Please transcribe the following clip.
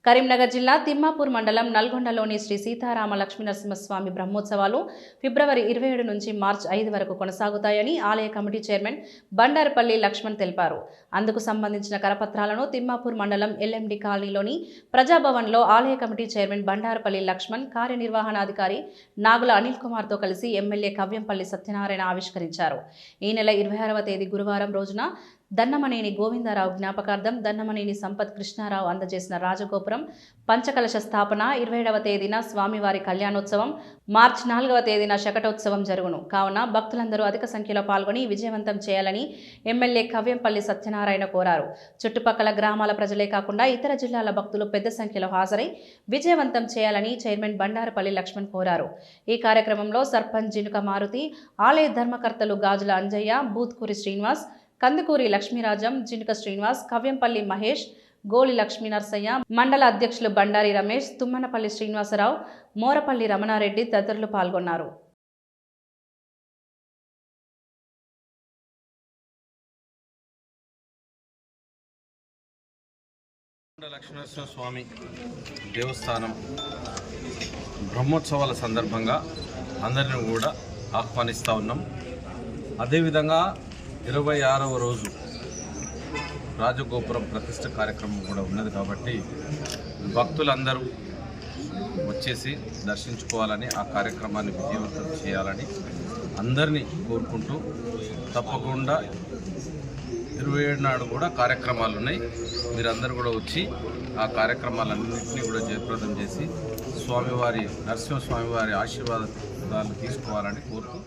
కరీంనగర్ జిల్లా తిమ్మాపూర్ మండలం నల్గొండలోని శ్రీ సీతారామ లక్ష్మీనరసింహస్వామి బ్రహ్మోత్సవాలు ఫిబ్రవరి 27 నుంచి మార్చి 5 వరకు కొనసాగుతాయని ఆలయ కమిటీ చైర్మన్ బండారుపల్లి లక్ష్మణ్ తెలిపారు. అందుకు సంబంధించిన కరపత్రాలను తిమ్మాపూర్ మండలం ఎల్ఎండి కాలనీలోని ప్రజాభవన్లో ఆలయ కమిటీ చైర్మన్ బండారుపల్లి లక్ష్మణ్ కార్యనిర్వహణాధికారి నాగుల అనిల్ కుమార్తో కలిసి ఎమ్మెల్యే కవ్యంపల్లి సత్యనారాయణ ఆవిష్కరించారు. ఈ నెల 26వ తేదీ గురువారం రోజున దన్నమనేని గోవిందరావు జ్ఞాపకార్థం దన్నమనేని సంపత్ కృష్ణారావు అందజేసిన రాజగోపురం పంచకలశ స్థాపన, 27వ తేదీన స్వామివారి కళ్యాణోత్సవం, మార్చి 4వ తేదీన శకటోత్సవం జరుగును. కావున భక్తులందరూ అధిక సంఖ్యలో పాల్గొని విజయవంతం చేయాలని ఎమ్మెల్యే కవ్యంపల్లి సత్యనారాయణ కోరారు. చుట్టుపక్కల గ్రామాల ప్రజలే కాకుండా ఇతర జిల్లాల భక్తులు పెద్ద సంఖ్యలో హాజరై విజయవంతం చేయాలని చైర్మన్ బండారుపల్లి లక్ష్మణ్ కోరారు. ఈ కార్యక్రమంలో సర్పంచ్ జినుక మారుతి, ఆలయ ధర్మకర్తలు గాజుల అంజయ్య, బూత్కూరి శ్రీనివాస్, కందుకూరి లక్ష్మీరాజం, జినుక శ్రీనివాస్, కవ్యంపల్లి మహేష్, గోలి లక్ష్మీ నరసయ్య, మండల అధ్యక్షులు బండారి రమేష్, తుమ్మనపల్లి శ్రీనివాసరావు, మోరపల్లి రమణారెడ్డి తదితరులు పాల్గొన్నారు. లక్ష్మీనరసింహస్వామి దేవస్థానం బ్రహ్మోత్సవాల సందర్భంగా అందరిని కూడా ఆహ్వానిస్తూ ఉన్నాం. అదేవిధంగా 26వ రోజు రాజగోపురం ప్రతిష్ఠ కార్యక్రమం కూడా ఉన్నది కాబట్టి భక్తులందరూ వచ్చేసి దర్శించుకోవాలని, ఆ కార్యక్రమాన్ని విజయవంతం చేయాలని అందరినీ కోరుకుంటూ, తప్పకుండా 27 నాడు కూడా కార్యక్రమాలు ఉన్నాయి. మీరందరూ కూడా వచ్చి ఆ కార్యక్రమాలన్నింటినీ కూడా జయప్రదం చేసి నరసింహస్వామివారి ఆశీర్వాదాలు తీసుకోవాలని కోరుతూ